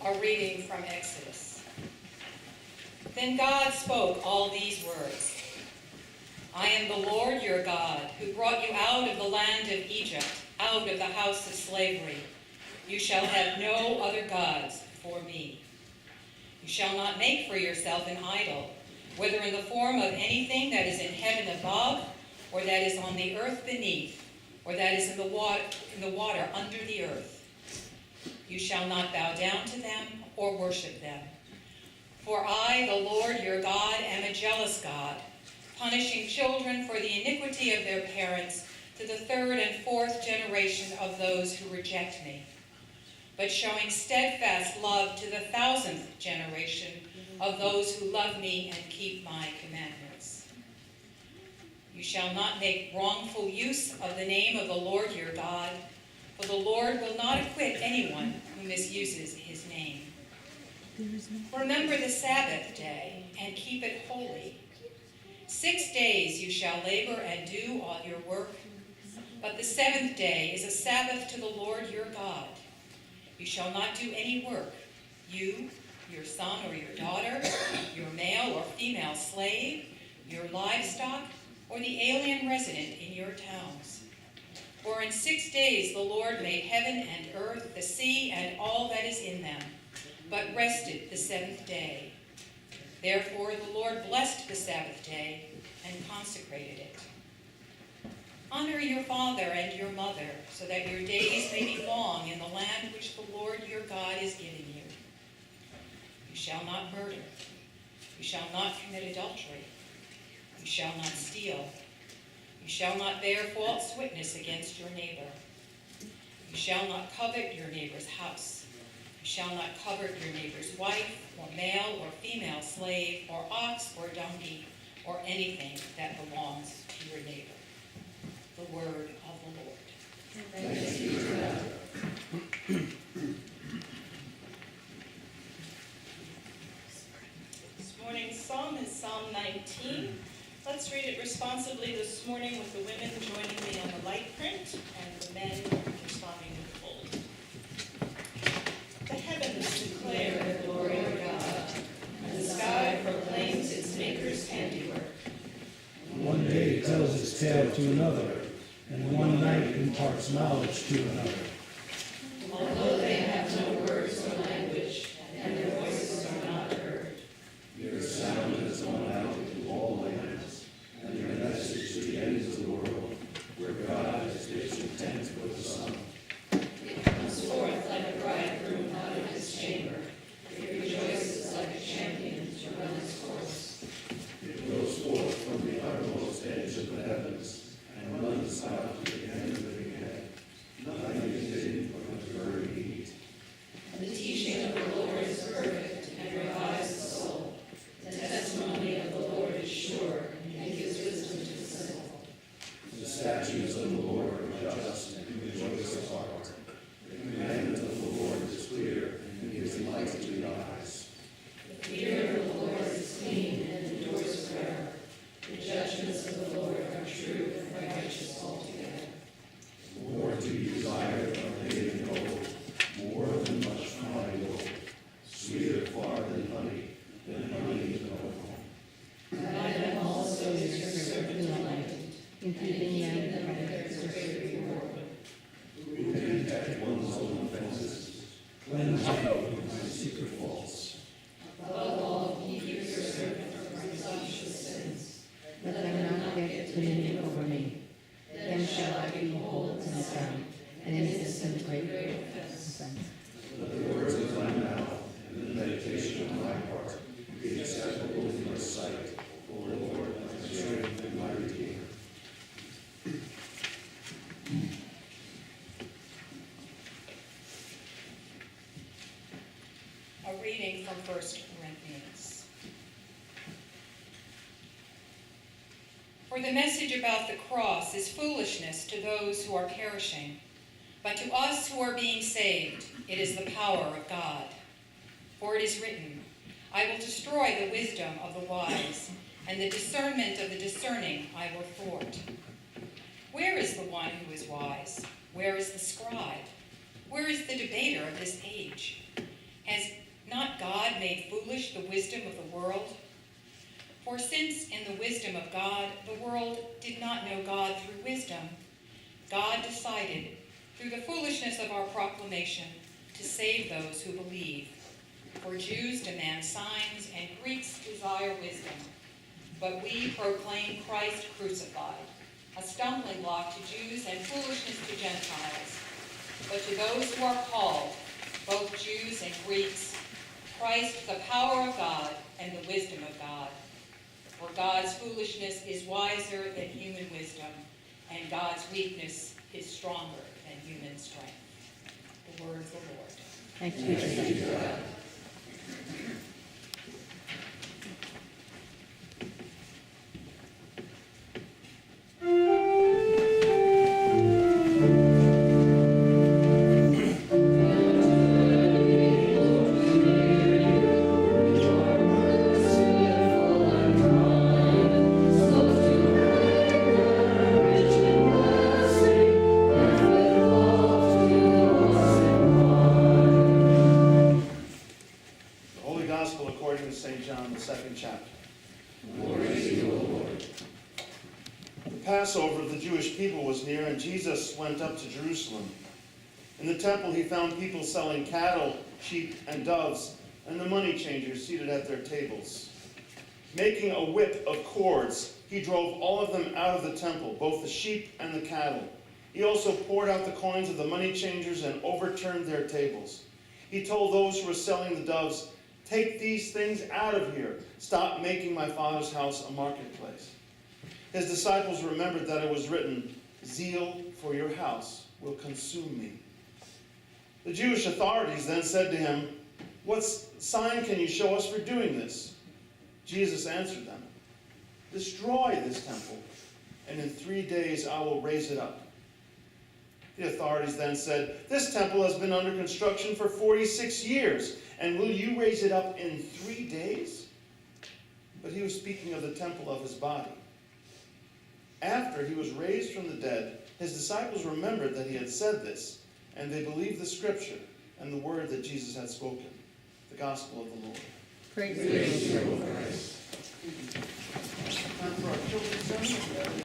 A reading from Exodus. Then God spoke all these words. I am the Lord your God, who brought you out of the land of Egypt, out of the house of slavery. You shall have no other gods before me. You shall not make for yourself an idol, whether in the form of anything that is in heaven above, or that is on the earth beneath, or that is in the water under the earth. You shall not bow down to them or worship them. For I, the Lord your God, am a jealous God, punishing children for the iniquity of their parents to the third and fourth generation of those who reject me, but showing steadfast love to the 1,000th generation of those who love me and keep my commandments. You shall not make wrongful use of the name of the Lord your God, for the Lord will not acquit anyone who misuses his name. Remember the Sabbath day and keep it holy. 6 days you shall labor and do all your work, but the 7th day is a Sabbath to the Lord your God. You shall not do any work, you, your son or your daughter, your male or female slave, your livestock, or the alien resident in your towns. For in 6 days the Lord made heaven and earth, the sea, and all that is in them, but rested the 7th day. Therefore the Lord blessed the Sabbath day and consecrated it. Honor your father and your mother, so that your days may be long in the land which the Lord your God is giving you. You shall not murder. You shall not commit adultery. You shall not steal. You shall not bear false witness against your neighbor. You shall not covet your neighbor's house. You shall not covet your neighbor's wife, or male or female slave, or ox or donkey, or anything that belongs to your neighbor. The word of the Lord. Thanks be to God. This morning's psalm is Psalm 19. Let's read it responsibly this morning with the women joining me on the light print and the men responding with bold. The heavens declare the glory of God, and the sky proclaims its maker's handiwork. One day tells its tale to another, and one night imparts knowledge to another. Although they have no words or language, and their voices are not heard, Their sound has gone out into all lands, and their message to the ends of the world, where God has pitched a tent for the sun. it comes forth like a bridegroom out of his chamber. It rejoices like a champion to run its course. It goes forth from the uttermost edge of the heavens, and runs out to the end of the head. Nothing is hidden from the very heat. The teaching of the Lord is perfect and revives the soul. The testimony of the Lord is sure and gives wisdom to the simple. The statutes of the Lord are just and rejoice the heart. The commandment of the Lord is clear and gives light to the eyes. The fear of the Lord is clean and endures forever. The judgments of the Lord are true and righteous altogether. More to be desired are they than gold, more than much fine gold, sweeter far than honey in the honeycomb. By them also is your servant delighted, in keeping them and there is great reward. Who can detect one's own offenses, cleanse me from my secret faults. Above all, keep your servant from presumptuous sins. let them not get dominion over me. Then shall I be whole and sound, and innocent great offense. Let the words of my mouth and the meditation of my heart be acceptable in your sight, O Lord, my strength and my redeemer. A reading from 1 Corinthians. For the message about the cross is foolishness to those who are perishing, but to us who are being saved, it is the power of God. For it is written, I will destroy the wisdom of the wise, and the discernment of the discerning I will thwart. Where is the one who is wise? Where is the scribe? Where is the debater of this age? Has God made foolish the wisdom of the world? For since in the wisdom of God, the world did not know God through wisdom, God decided, through the foolishness of our proclamation, to save those who believe. For Jews demand signs and Greeks desire wisdom. But we proclaim Christ crucified, a stumbling block to Jews and foolishness to Gentiles. But to those who are called, both Jews and Greeks, Christ the power of God and the wisdom of God. For God's foolishness is wiser than human wisdom, and God's weakness is stronger than human strength. The word of the Lord. Thanks be to God. According to St. John, the 2nd chapter. Glory to you, O Lord. The Passover of the Jewish people was near, and Jesus went up to Jerusalem. In the temple he found people selling cattle, sheep, and doves, and the money changers seated at their tables. Making a whip of cords, he drove all of them out of the temple, both the sheep and the cattle. He also poured out the coins of the money changers and overturned their tables. He told those who were selling the doves, "Take these things out of here. Stop making my Father's house a marketplace." His disciples remembered that it was written, "Zeal for your house will consume me." The Jewish authorities then said to him, "What sign can you show us for doing this?" Jesus answered them, "Destroy this temple, and in 3 days I will raise it up." The authorities then said, "This temple has been under construction for 46 years. And will you raise it up in 3 days?" But he was speaking of the temple of his body. After he was raised from the dead, his disciples remembered that he had said this, and they believed the scripture and the word that Jesus had spoken. The gospel of the Lord. Praise be to God. Time for our children's sermon.